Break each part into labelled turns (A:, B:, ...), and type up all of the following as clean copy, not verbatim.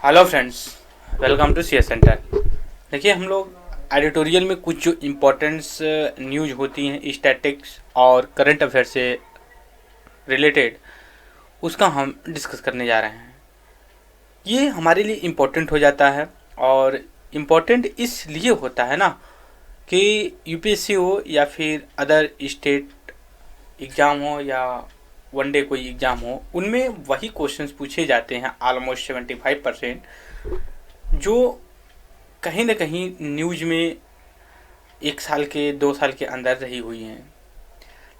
A: Hello friends, welcome to CS centre. देखिए, हम लोग एडिटोरियल में कुछ जो इम्पोर्टेंट्स न्यूज होती हैं स्टैटिक्स और करंट अफेयर से रिलेटेड, उसका हम डिस्कस करने जा रहे हैं। ये हमारे लिए इम्पोर्टेंट हो जाता है और इम्पोर्टेंट इसलिए होता है ना कि यूपीएससी हो या फिर अदर स्टेट एग्ज़ाम हो या वनडे कोई एग्ज़ाम हो, उनमें वही क्वेश्चंस पूछे जाते हैं ऑलमोस्ट 75%, जो कहीं ना कहीं न्यूज में 1 साल के 2 साल के अंदर रही हुई हैं।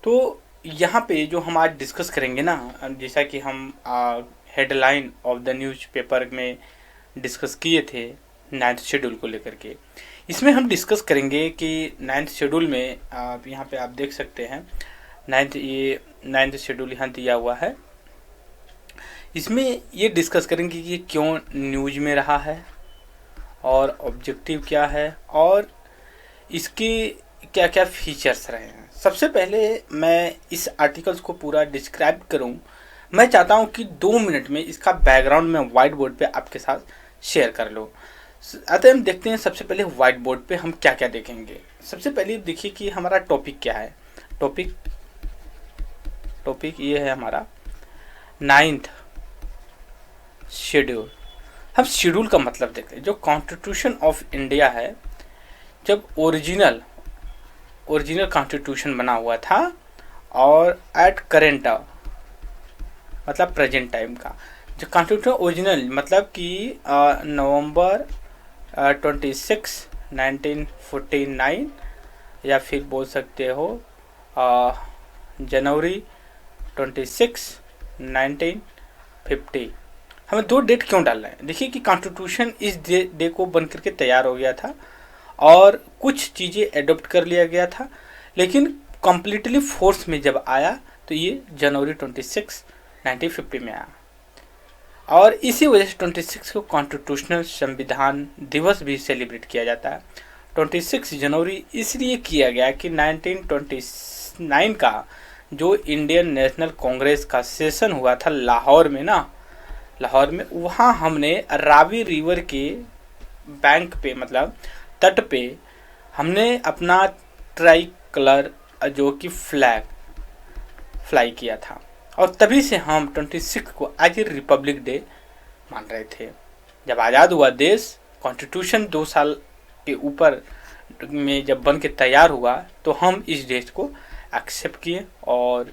A: तो यहाँ पे जो हम आज डिस्कस करेंगे ना, जैसा कि हम हेडलाइन ऑफ द न्यूज़पेपर में डिस्कस किए थे 9th शेड्यूल को लेकर के, इसमें हम डिस्कस करेंगे कि 9th शेड्यूल में आप यहाँ पे आप देख सकते हैं 9th शेड्यूल यहाँ दिया हुआ है। इसमें ये डिस्कस करेंगे कि क्यों न्यूज में रहा है और ऑब्जेक्टिव क्या है और इसके क्या क्या फीचर्स रहे हैं। सबसे पहले मैं इस आर्टिकल्स को पूरा डिस्क्राइब करूं, मैं चाहता हूं कि 2 मिनट में इसका बैकग्राउंड में वाइट बोर्ड पे आपके साथ शेयर कर लो। अतः हम देखते हैं सबसे पहले वाइट बोर्ड पे हम क्या क्या देखेंगे। सबसे पहले देखिए कि हमारा टॉपिक क्या है। टॉपिक ये है हमारा 9th शेड्यूल। हम शेड्यूल का मतलब देखते हैं। जो कॉन्स्टिट्यूशन ऑफ इंडिया है, जब ओरिजिनल कॉन्स्टिट्यूशन बना हुआ था और एट करेंट मतलब प्रेजेंट टाइम का जो कॉन्स्टिट्यूशन ओरिजिनल मतलब कि नवंबर 26 1949 या फिर बोल सकते हो जनवरी 26 1950। हमें 2 डेट क्यों डाल रहे हैं? देखिए कि कॉन्स्टिट्यूशन इस डे को बन करके तैयार हो गया था और कुछ चीज़ें एडॉप्ट कर लिया गया था, लेकिन कम्प्लीटली फोर्स में जब आया तो ये जनवरी 26 1950 में आया। और इसी वजह से 26 को कॉन्स्टिट्यूशनल संविधान दिवस भी सेलिब्रेट किया जाता है। 26 जनवरी इसलिए किया गया कि 1929 का जो इंडियन नेशनल कांग्रेस का सेशन हुआ था लाहौर में, वहाँ हमने रावी रिवर के बैंक पे मतलब तट पे हमने अपना ट्राई कलर जो कि फ्लैग फ्लाई किया था और तभी से हम 26 को आज रिपब्लिक डे मान रहे थे। जब आज़ाद हुआ देश, कॉन्स्टिट्यूशन 2 साल के ऊपर में जब बन के तैयार हुआ तो हम इस डेट को एक्सेप्ट किए। और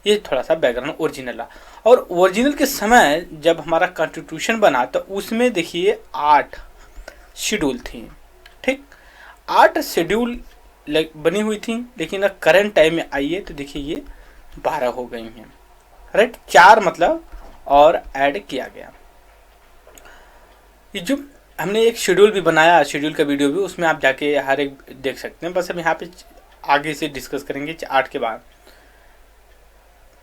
A: ये थोड़ा सा बैकग्राउंड ओरिजिनल रहा। और ओरिजिनल के समय जब हमारा कॉन्स्टिट्यूशन बना तो उसमें देखिए 8 शेड्यूल थी। ठीक, 8 शेड्यूल बनी हुई थी, लेकिन करंट टाइम में आइए तो देखिए ये 12 हो गई हैं। राइट, 4 मतलब और ऐड किया गया। ये जो हमने एक शेड्यूल भी बनाया, शेड्यूल का वीडियो भी, उसमें आप जाके हर एक देख सकते हैं। बस हम यहाँ पे आगे से डिस्कस करेंगे 8 के बाद।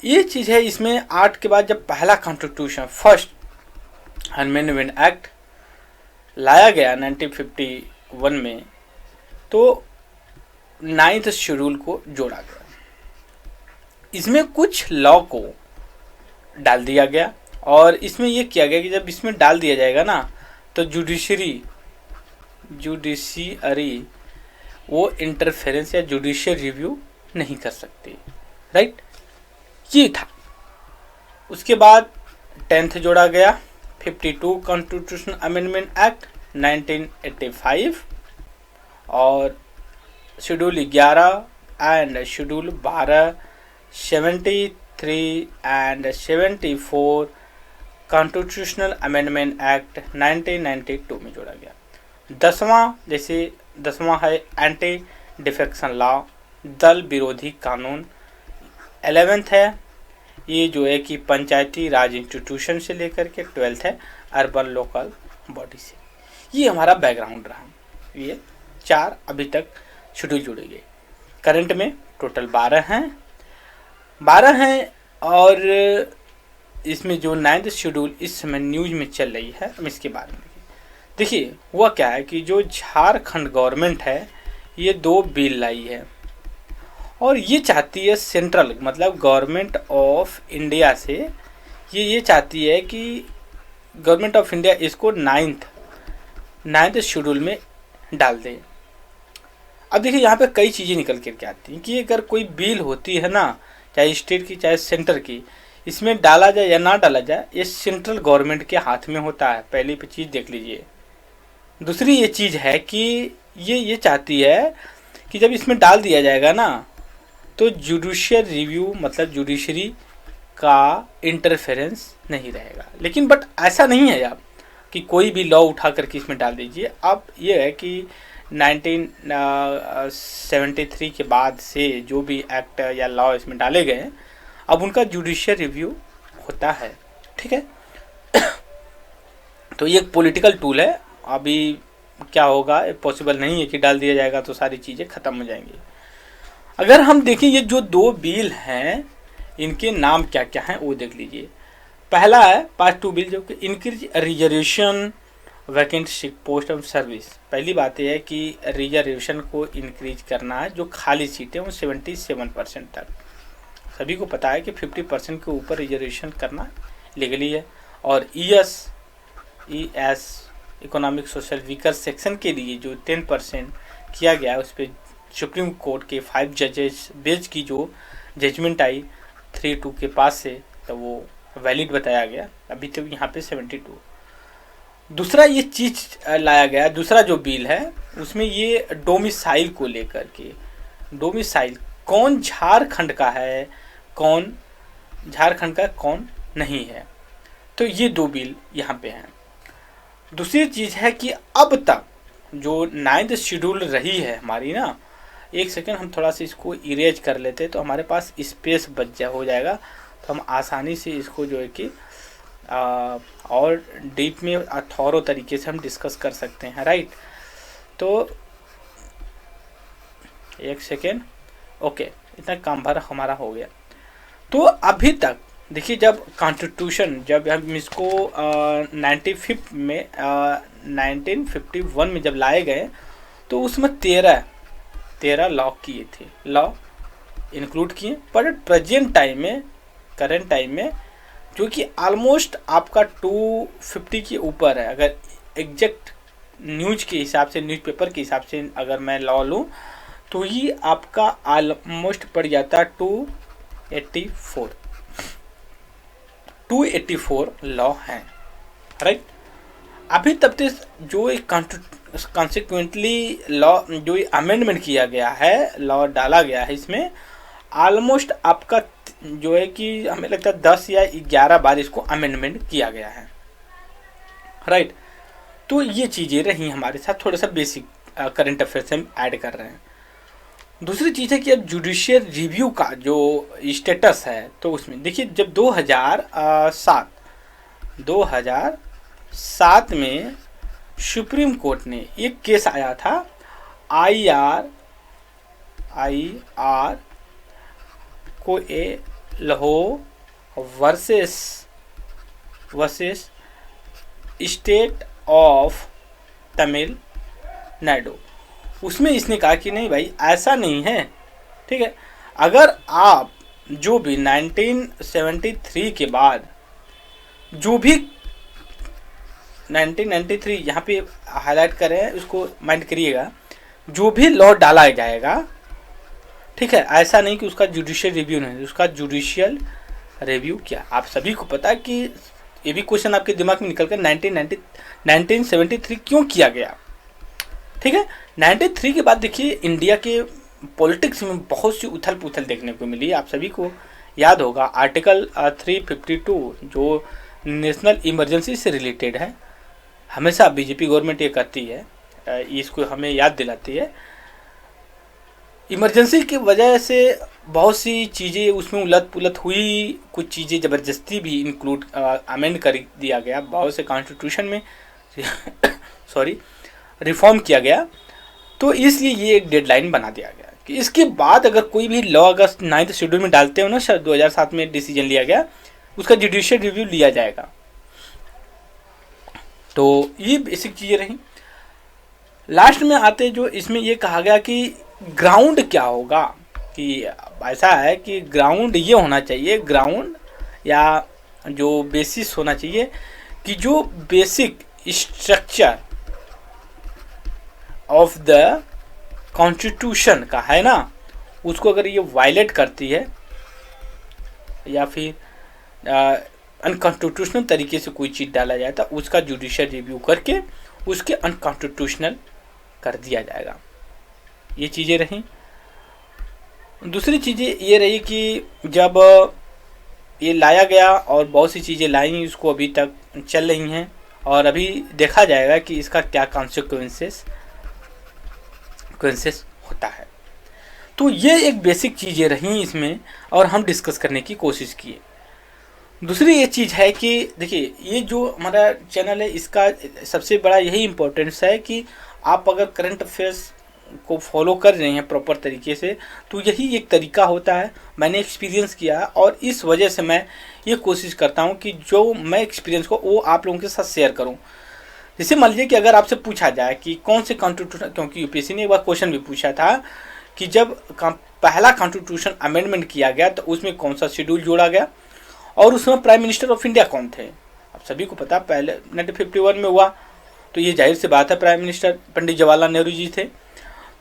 A: ये चीज़ है इसमें 8 के बाद जब पहला कॉन्स्टिट्यूशन फर्स्ट अमेंडमेंट एक्ट लाया गया 1951 में, तो 9th शेड्यूल को जोड़ा गया। इसमें कुछ लॉ को डाल दिया गया और इसमें यह किया गया कि जब इसमें डाल दिया जाएगा ना तो जुडिशरी वो इंटरफेरेंस या जुडिशियल रिव्यू नहीं कर सकती। राइट, ये था। उसके बाद 10th जोड़ा गया 52 कॉन्स्टिट्यूशन अमेंडमेंट एक्ट 1985 और schedule 11 and schedule 12 73 and 74 constitutional amendment act 1992 में जोड़ा गया। 10वां है एंटी डिफेक्शन लॉ, दल विरोधी कानून। 11th है ये जो है कि पंचायती राज इंस्टीट्यूशन से लेकर के 12th है अर्बन लोकल बॉडी से। ये हमारा बैकग्राउंड रहा। ये 4 अभी तक शेड्यूल जुड़े गए। करंट में टोटल 12 हैं और इसमें जो 9th शेड्यूल इस समय न्यूज में चल रही है, हम इसके बारे में देखिए। हुआ क्या है कि जो झारखंड गवर्नमेंट है ये 2 बिल लाई है और ये चाहती है सेंट्रल मतलब गवर्नमेंट ऑफ इंडिया से ये चाहती है कि गवर्नमेंट ऑफ इंडिया इसको नाइन्थ शेड्यूल में डाल दे। अब देखिए यहाँ पे कई चीज़ें निकल कर आती हैं कि अगर कोई बिल होती है ना, चाहे स्टेट की चाहे सेंटर की, इसमें डाला जाए या ना डाला जाए ये सेंट्रल गवर्नमेंट के हाथ में होता है। पहली चीज़ देख लीजिए। दूसरी ये चीज़ है कि ये चाहती है कि जब इसमें डाल दिया जाएगा ना तो जुडिशियल रिव्यू मतलब जुडिशरी का इंटरफेरेंस नहीं रहेगा। लेकिन बट ऐसा नहीं है अब कि कोई भी लॉ उठा करके इसमें डाल दीजिए। अब ये है कि 1973 के बाद से जो भी एक्ट या लॉ इसमें डाले गए हैं अब उनका जुडिशियल रिव्यू होता है। ठीक है, तो ये एक पॉलिटिकल टूल है। अभी क्या होगा पॉसिबल नहीं है कि डाल दिया जाएगा तो सारी चीज़ें ख़त्म हो जाएंगी। अगर हम देखें ये जो दो बिल हैं इनके नाम क्या क्या हैं वो देख लीजिए। पहला है पार्ट 2 बिल जो कि increase reservation vacant post of service. पहली बात यह है कि रिजर्वेशन को इंक्रीज करना है, जो खाली सीटें वो 77% तक। सभी को पता है कि 50% के ऊपर रिजर्वेशन करना लीगली है। और ES economic social weaker section के लिए जो 10% किया गया है उस पर सुप्रीम कोर्ट के 5 जजेस बेंच की जो जजमेंट आई 3-2 के पास से, तो वो वैलिड बताया गया। अभी तो यहाँ पे 72। दूसरा ये चीज़ लाया गया, दूसरा जो बिल है उसमें ये डोमिसाइल को लेकर के, डोमिसाइल कौन झारखंड का है कौन झारखंड का कौन नहीं है, तो ये दो बिल यहाँ पे हैं। दूसरी चीज़ है कि अब तक जो 9th शेड्यूल रही है हमारी ना, एक सेकेंड हम थोड़ा सा इसको इरेज कर लेते तो हमारे पास स्पेस हो जाएगा, तो हम आसानी से इसको जो है कि और डीप में थॉरो तरीके से हम डिस्कस कर सकते हैं। राइट, तो एक सेकेंड, ओके, इतना काम भर हमारा हो गया। तो अभी तक देखिए जब कॉन्स्टिट्यूशन जब हम इसको 1951 में जब लाए गए तो उसमें 13 लॉ किए थे, लॉ इंक्लूड किए। पर प्रेजेंट टाइम में करंट टाइम में जो कि ऑलमोस्ट आपका 250 के ऊपर है। अगर एग्जैक्ट न्यूज के हिसाब से, न्यूज़पेपर के हिसाब से अगर मैं लॉ लूँ तो ये आपका ऑलमोस्ट पड़ जाता है 284 लॉ हैं। राइट, अभी तब तक जो कॉन्सिक्वेंटली लॉ जो अमेंडमेंट किया गया है, लॉ डाला गया है, इसमें ऑलमोस्ट आपका जो है कि हमें लगता है 10 या 11 बार इसको अमेंडमेंट किया गया है। राइट, तो ये चीज़ें रही हमारे साथ, थोड़ा सा बेसिक करंट अफेयर्स हम ऐड कर रहे हैं। दूसरी चीज़ है कि अब जुडिशियल रिव्यू का जो स्टेटस है, तो उसमें देखिए जब 2007 में सुप्रीम कोर्ट ने एक केस आया था IR को ए लहो वर्सेस स्टेट ऑफ तमिलनाडु। उसमें इसने कहा कि नहीं भाई ऐसा नहीं है। ठीक है, अगर आप जो भी 1973 के बाद जो भी 1993 यहाँ पे हाईलाइट कर रहे हैं उसको माइंड करिएगा, जो भी लॉ डाला जाएगा, ठीक है, ऐसा नहीं कि उसका जुडिशियल रिव्यू नहीं, उसका जुडिशियल रिव्यू क्या। आप सभी को पता है कि ये भी क्वेश्चन आपके दिमाग में निकल कर 1973 क्यों किया गया। ठीक है, 93 के बाद देखिए इंडिया के पॉलिटिक्स में बहुत सी उथल पुथल देखने को मिली। आप सभी को याद होगा आर्टिकल 352 जो नेशनल इमरजेंसी से रिलेटेड है, हमेशा बीजेपी गवर्नमेंट ये करती है, इसको हमें याद दिलाती है। इमरजेंसी की वजह से बहुत सी चीज़ें उसमें उलट पुलट हुई, कुछ चीज़ें ज़बरदस्ती भी इंक्लूड अमेंड कर दिया गया, बहुत से कॉन्स्टिट्यूशन में सॉरी रिफॉर्म किया गया। तो इसलिए ये एक डेडलाइन बना दिया गया कि इसके बाद अगर कोई भी लॉ अगस्त 9th शेड्यूल में डालते हो ना, शायद 2007 में डिसीजन लिया गया, उसका जुडिशियल रिव्यू लिया जाएगा। तो ये बेसिक चीज़ें रही। लास्ट में आते जो इसमें ये कहा गया कि ग्राउंड क्या होगा, कि ऐसा है कि ग्राउंड ये होना चाहिए, ग्राउंड या जो बेसिस होना चाहिए कि जो basic structure of the constitution का है ना, उसको अगर ये वायलेट करती है या फिर अनकॉन्स्टिट्यूशनल तरीके से कोई चीज़ डाला जाए तो उसका जुडिशियल रिव्यू करके उसके अनकॉन्स्टिट्यूशनल कर दिया जाएगा। ये चीज़ें रहीं। दूसरी चीज़ें ये रही कि जब ये लाया गया और बहुत सी चीज़ें लाई, इसको अभी तक चल रही हैं और अभी देखा जाएगा कि इसका क्या कॉन्सिक्वेंसेस होता है। तो ये एक बेसिक चीज़ें रहीं इसमें और हम डिस्कस करने की कोशिश किए। दूसरी ये चीज़ है कि देखिए, ये जो हमारा चैनल है इसका सबसे बड़ा यही इम्पोर्टेंस है कि आप अगर करंट अफेयर्स को फॉलो कर रहे हैं प्रॉपर तरीके से, तो यही एक तरीका होता है। मैंने एक्सपीरियंस किया है और इस वजह से मैं ये कोशिश करता हूँ कि जो मैं एक्सपीरियंस को वो आप लोगों के साथ शेयर करूँ। जैसे मान लीजिए कि अगर आपसे पूछा जाए कि कौन से कॉन्स्टिट्यूशन, क्योंकि यूपीएससी ने एक बार क्वेश्चन भी पूछा था कि जब पहला कॉन्स्टिट्यूशन अमेंडमेंट किया गया तो उसमें कौन सा शेड्यूल जोड़ा गया और उसमें प्राइम मिनिस्टर ऑफ इंडिया कौन थे। अब सभी को पता, पहले 1951 में हुआ, तो ये जाहिर सी बात है प्राइम मिनिस्टर पंडित जवाहरलाल नेहरू जी थे।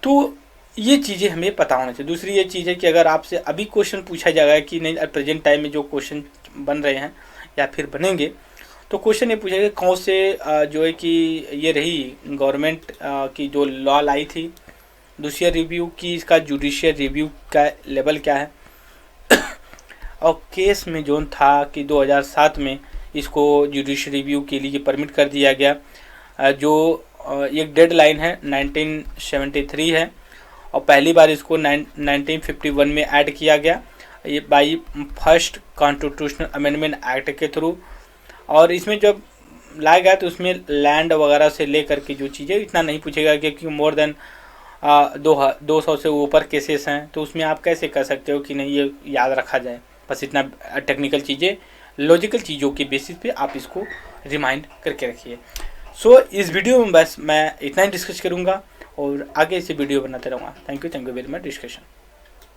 A: तो ये चीज़ें हमें पता होना चाहिए। दूसरी ये चीज़ है कि अगर आपसे अभी क्वेश्चन पूछा जाएगा कि नहीं, प्रेजेंट टाइम में जो क्वेश्चन बन रहे हैं या फिर बनेंगे, तो क्वेश्चन ये पूछेगा कौन से जो है कि ये रही गवर्नमेंट की जो लॉ लाई थी, दूसरी रिव्यू की, इसका जुडिशियल रिव्यू का लेवल क्या है। और केस में जो था कि 2007 में इसको जुडिशियल रिव्यू के लिए परमिट कर दिया गया। जो एक डेडलाइन है 1973 है और पहली बार इसको 1951 में ऐड किया गया, ये by first constitutional amendment act के थ्रू। और इसमें जब लाया गया तो उसमें लैंड वगैरह से लेकर के जो चीज़ें इतना नहीं पूछेगा, क्योंकि मोर देन 200 से ऊपर केसेस हैं, तो उसमें आप कैसे कर सकते हो कि नहीं ये याद रखा जाए। बस इतना टेक्निकल चीज़ें, लॉजिकल चीज़ों के बेसिस पे आप इसको रिमाइंड करके रखिए। सो इस वीडियो में बस मैं इतना ही डिस्कस करूँगा और आगे इसे वीडियो बनाते रहूँगा। Thank you very much discussion.